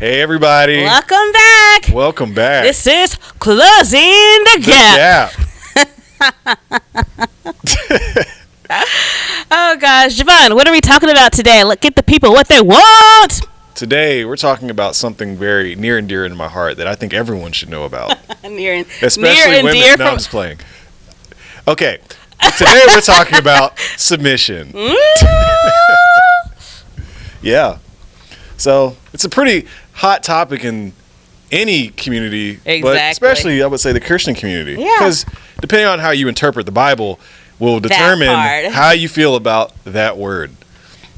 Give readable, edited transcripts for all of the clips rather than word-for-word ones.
Hey, everybody. Welcome back. Welcome back. This is Closing the Gap. Oh, gosh. Jo'Van, what are we talking about today? Let's get the people what they want. Today, we're talking about something very near and dear to my heart that I think everyone should know about. Especially women. No, I'm just playing. Okay. Today, we're talking about submission. Yeah. So, it's a pretty hot topic in any community, exactly. But especially, I would say, the Christian community. Yeah. Because depending on how you interpret the Bible will determine how you feel about that word.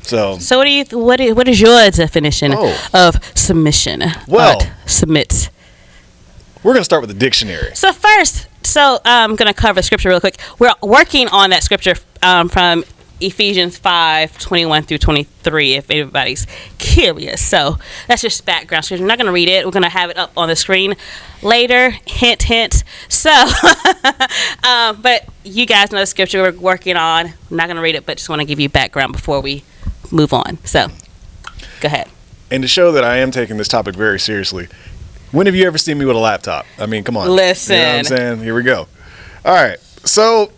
So what is your definition of submission? Well, submit. We're going to start with the dictionary. So first, I'm going to cover scripture real quick. We're working on that scripture from Ephesians 5:21 through 23, if anybody's curious. So that's just background scripture. I'm not going to read it. We're going to have it up on the screen later. Hint, hint. So, but you guys know the scripture we're working on. I'm not going to read it, but just want to give you background before we move on. So, go ahead. And to show that I am taking this topic very seriously, when have you ever seen me with a laptop? I mean, come on. Listen. You know what I'm saying? Here we go. All right. So,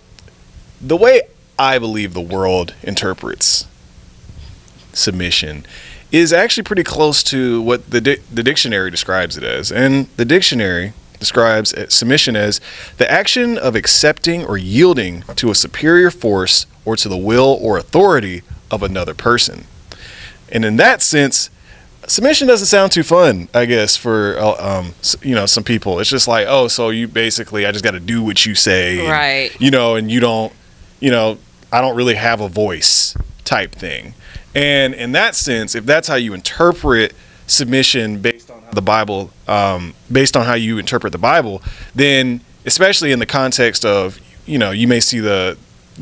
the way I believe the world interprets submission is actually pretty close to what the dictionary describes it as. And the dictionary describes submission as the action of accepting or yielding to a superior force or to the will or authority of another person. And in that sense, submission doesn't sound too fun, I guess, for some people. It's just like, oh, so you basically, I just got to do what you say, right? And you don't, I don't really have a voice type thing. And in that sense, if that's how you interpret submission based on how the Bible, based on how you interpret the Bible, then especially in the context of, you may see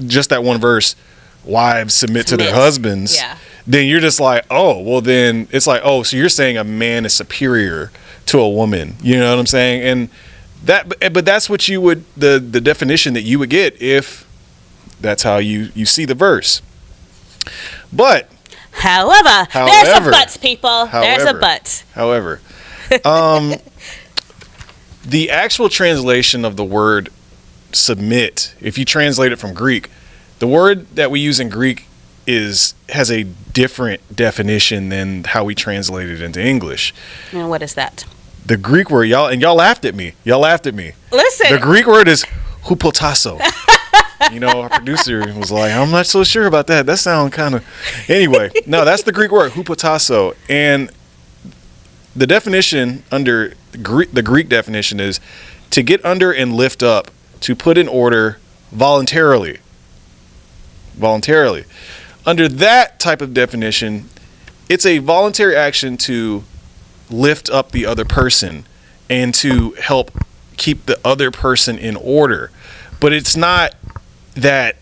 just that one verse, wives submit to their husbands. Yeah. Then you're just like, oh, well then it's like, oh, so you're saying a man is superior to a woman. You know what I'm saying? And but that's what you would, the definition that you would get if that's how you see the verse. But However, there's a but, people. There's a but. However, the actual translation of the word submit, if you translate it from Greek, the word that we use in Greek has a different definition than how we translate it into English. And what is that? The Greek word, y'all laughed at me. Listen. The Greek word is hupotasso. Our producer was like, I'm not so sure about that. That sounds kind of... Anyway, no, that's the Greek word, hupotasso. And the definition under the Greek definition is to get under and lift up, to put in order voluntarily. Under that type of definition, it's a voluntary action to lift up the other person and to help keep the other person in order. But it's not that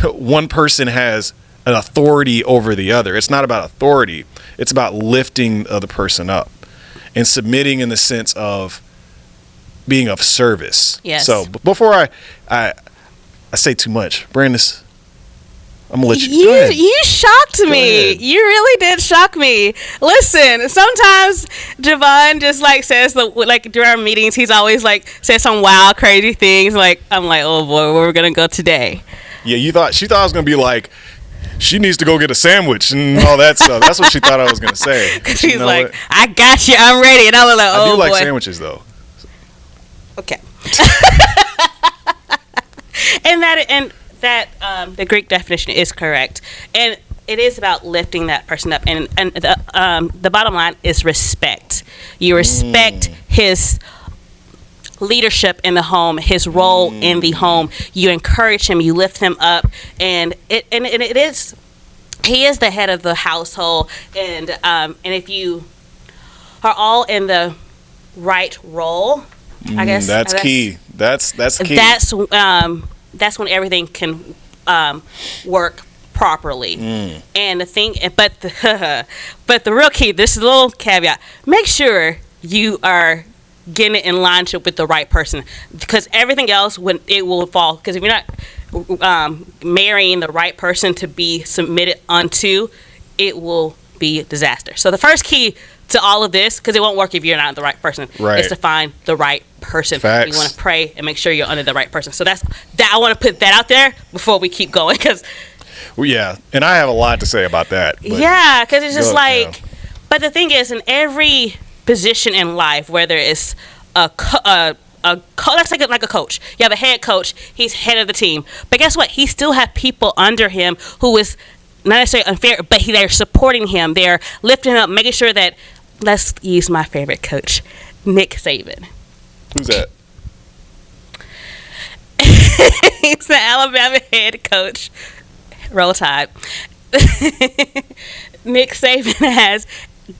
one person has an authority over the other. It's not about authority. It's about lifting the other person up and submitting in the sense of being of service. Yes. So before I say too much, Brandice, I'm gonna let you. Go ahead. You shocked me. You really did shock me. Listen, sometimes Jo'Van just says during our meetings, he's always says some wild, crazy things. I'm like, oh boy, where we're gonna go today? Yeah, she thought I was gonna be like, she needs to go get a sandwich and all that stuff. That's what she thought I was gonna say. Because she's like, what? I got you. I'm ready. And I was like, oh boy. I do like sandwiches though. Okay. That the Greek definition is correct, and it is about lifting that person up, and the bottom line is respect. You respect his leadership in the home, his role in the home. You encourage him, you lift him up, and it is, he is the head of the household, and if you are all in the right role, I guess that's key. That's key. That's when everything can work properly. And the thing, but the real key, this is a little caveat, make sure you are getting it in line with the right person, because everything else, when it will fall, because if you're not marrying the right person to be submitted unto, it will be a disaster. So the first key to all of this, because it won't work if you're not the right person. Right. It's to find the right person. Facts. You want to pray and make sure you're under the right person. So that's that. I want to put that out there before we keep going, because Well, yeah, and I have a lot to say about that. But yeah, because it's just go, like, yeah. but the thing is, in every position in life, whether it's that's like a coach. You have a head coach. He's head of the team. But guess what? He still have people under him who is not necessarily unfair, but they're supporting him. They're lifting him up, making sure that. Let's use my favorite coach, Nick Saban. Who's that? He's the Alabama head coach. Roll Tide. Nick Saban has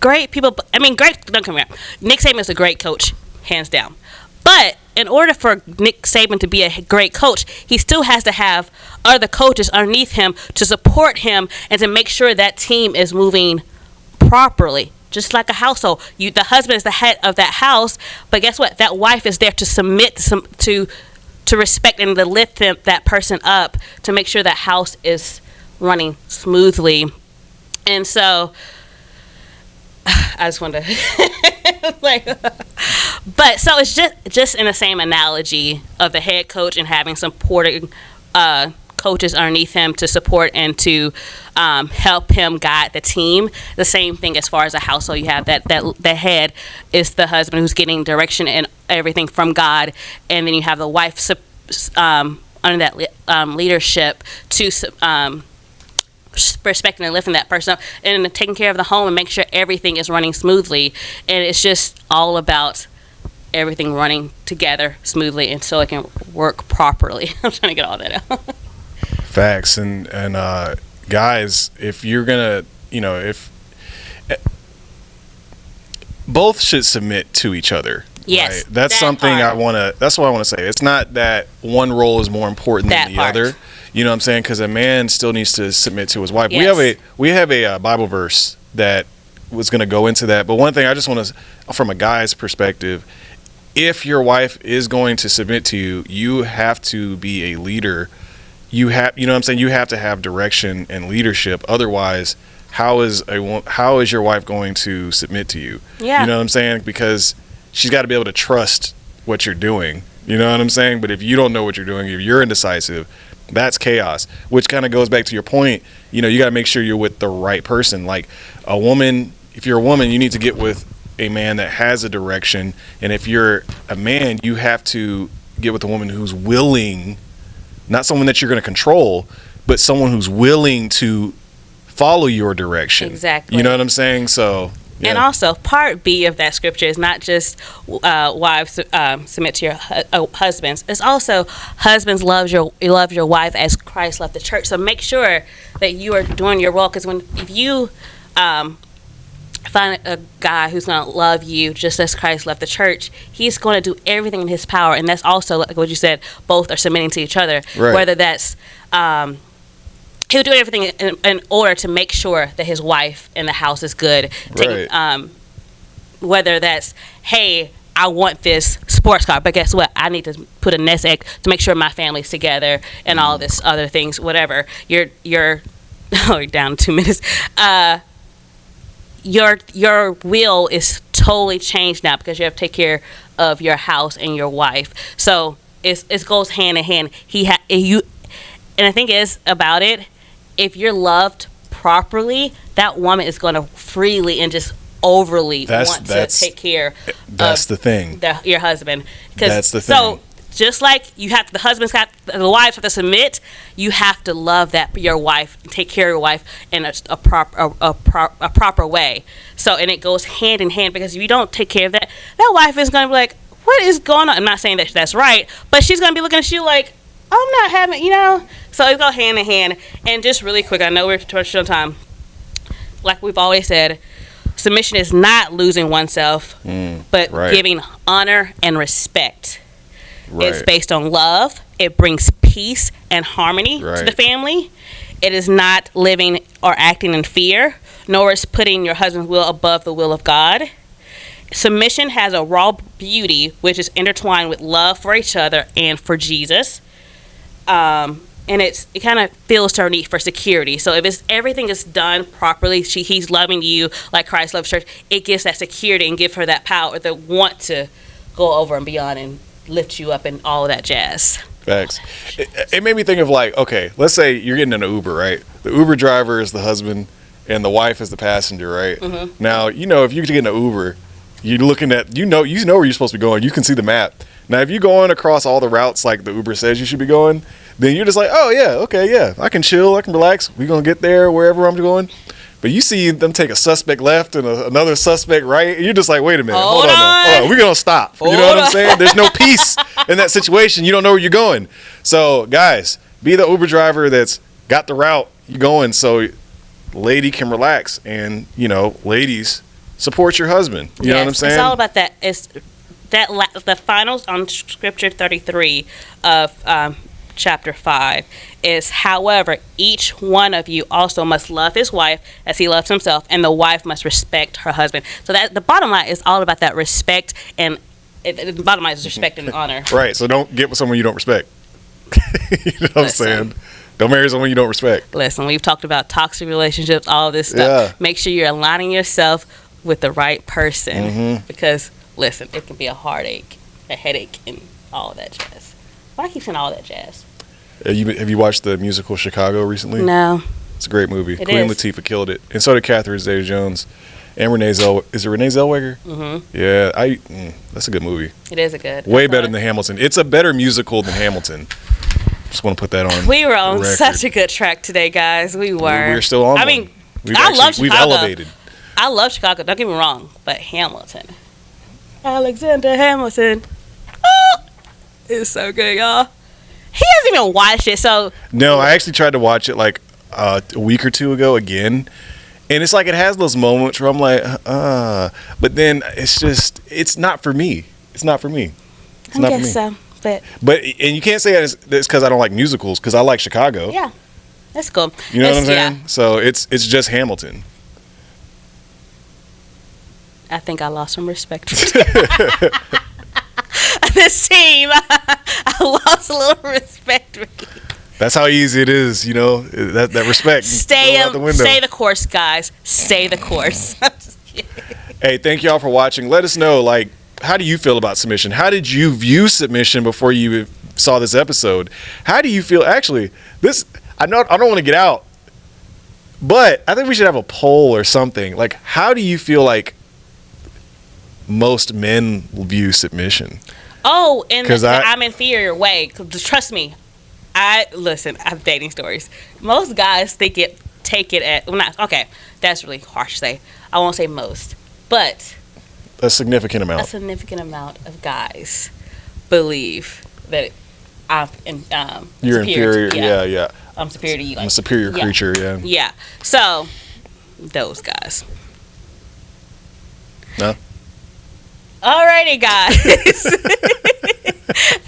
great people. I mean, great. Don't come here. Nick Saban is a great coach, hands down. But in order for Nick Saban to be a great coach, he still has to have other coaches underneath him to support him and to make sure that team is moving properly. Just like a household, the husband is the head of that house, but guess what? That wife is there to submit to respect and to lift that person up to make sure that house is running smoothly. And so, I just wanted to like, but so it's just in the same analogy of the head coach and having supporting coaches underneath him to support and to help him guide the team. The same thing as far as a household. You have that the head is the husband who's getting direction and everything from God, and then you have the wife under that leadership to respecting and lifting that person up and taking care of the home and make sure everything is running smoothly. And it's just all about everything running together smoothly and so it can work properly. I'm trying to get all that out. Facts. And guys, if you're gonna, if both should submit to each other. Yes, right? That's something part. that's what I want to say. It's not that one role is more important than the other. You know what I'm saying? Because a man still needs to submit to his wife. Yes. We have a Bible verse that was going to go into that. But one thing I just want to, from a guy's perspective, if your wife is going to submit to you, you have to be a leader. You know what I'm saying? You have to have direction and leadership. Otherwise, how is your wife going to submit to you? Yeah. You know what I'm saying? Because she's got to be able to trust what you're doing. You know what I'm saying? But if you don't know what you're doing, if you're indecisive, that's chaos, which kind of goes back to your point. You got to make sure you're with the right person. Like a woman, if you're a woman, you need to get with a man that has a direction. And if you're a man, you have to get with a woman who's willing, not someone that you're going to control, but someone who's willing to follow your direction. Exactly. You know what I'm saying? So, yeah. And also, part B of that scripture is not just wives submit to your husbands. It's also husbands love your wife as Christ loved the church. So make sure that you are doing your role. Because if you find a guy who's going to love you just as Christ loved the church, he's going to do everything in his power. And that's also, like what you said, both are submitting to each other. Right. Whether that's he'll do everything in order to make sure that his wife and the house is good. Right. Whether that's, hey, I want this sports car, but guess what? I need to put a nest egg to make sure my family's together and all this other things. Whatever. You're down 2 minutes. Your will is totally changed now because you have to take care of your house and your wife. So it goes hand in hand. And the thing is about it, if you're loved properly, that woman is going to freely and just overly want to take care of the thing. Your husband. That's the thing. So just like the wives have to submit, you have to love your wife, take care of your wife in a proper way. So, and it goes hand in hand, because if you don't take care of that wife is going to be like, what is going on? I'm not saying that that's right, but she's going to be looking at you like, I'm not having, So it goes hand in hand. And just really quick, I know we're touching on time. Like we've always said, submission is not losing oneself, but giving honor and respect. Right. It's based on love. It brings peace and harmony to the family. It is not living or acting in fear, nor is putting your husband's will above the will of God. Submission has a raw beauty, which is intertwined with love for each other and for Jesus. and it kind of feels her need for security. So if everything is done properly, he's loving you like Christ loves church, it gives that security and give her that power to want to go over and beyond and lift you up and all of that jazz. Facts. It made me think of like, okay, let's say you're getting in an Uber, right? The Uber driver is the husband and the wife is the passenger, right? Mm-hmm. Now, if you get in an Uber, you're looking at, you know where you're supposed to be going. You can see the map. Now, if you're going across all the routes like the Uber says you should be going, then you're just like, oh, yeah, okay, yeah, I can chill, I can relax. We're going to get there wherever I'm going. But you see them take a suspect left and another suspect right, and you're just like, wait a minute, hold on. We're going to stop. You know what I'm saying? There's no peace in that situation. You don't know where you're going. So, guys, be the Uber driver that's got the route you're going so lady can relax. And, ladies, support your husband. You know what I'm saying? It's all about that. It's the finals on Scripture 33 of chapter 5 is, however, each one of you also must love his wife as he loves himself, and the wife must respect her husband. So that the bottom line is all about that respect, and the bottom line is respect and honor. Right. So don't get with someone you don't respect. You know what I'm saying? Don't marry someone you don't respect. Listen, we've talked about toxic relationships, all of this stuff. Yeah. Make sure you're aligning yourself with the right person, because listen, it can be a heartache, a headache, and all of that jazz. Why do I keep saying all that jazz? Have you watched the musical Chicago recently? No. It's a great movie. Queen Latifah killed it, and so did Catherine Zeta-Jones, and Renee Zellweger. Is it Renee Zellweger? Mm-hmm. Yeah, that's a good movie. It is a good. Way better than Hamilton. It's a better musical than Hamilton. Just want to put that on. We were on such a good track today, guys. We were. We're still on. I mean, I love Chicago. We've elevated. I love Chicago. Don't get me wrong, but Hamilton, Alexander Hamilton, it's so good, y'all. He hasn't even watched it, so. No, I actually tried to watch it like a week or two ago again, and it's like it has those moments where I'm like, but then it's not for me. It's not for me. It's not for me. So, and you can't say it's because I don't like musicals, because I like Chicago. Yeah, that's cool. You know what I'm saying? Yeah. So it's just Hamilton. I think I lost some respect for this team. I lost a little respect for you. That's how easy it is, that respect. Stay the course, guys. Stay the course. I'm just kidding. Hey, thank y'all for watching. Let us know, how do you feel about submission? How did you view submission before you saw this episode? How do you feel? Actually, I don't want to get out, but I think we should have a poll or something. Like, how do you feel like most men view submission? Oh, in the I'm inferior way. Trust me, I have dating stories. Most guys take it at, okay, that's really harsh to say. I won't say most, but a significant amount. A significant amount of guys believe that you're inferior. Yeah. I'm superior to you. I'm a superior creature. Yeah. Yeah. So those guys. No. Alrighty, guys.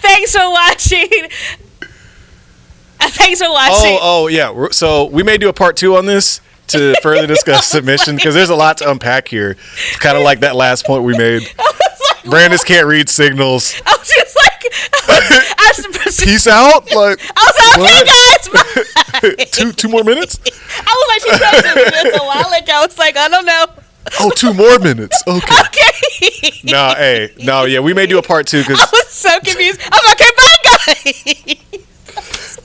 Thanks for watching. Oh, yeah. So we may do a part 2 on this to further discuss submission, because there's a lot to unpack here. Kind of like that last point we made. Brandice can't read signals. I was just like, peace out. Like, I was like, okay, guys, bye. two more minutes. I was like, she said 2 minutes a while ago. I was like, I don't know. Oh, 2 more minutes. Okay. Okay. Yeah, we may do a part 2 because I was so confused. I was like, okay, bye, guys.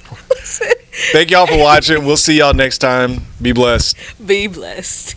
Thank y'all for watching. We'll see y'all next time. Be blessed. Be blessed.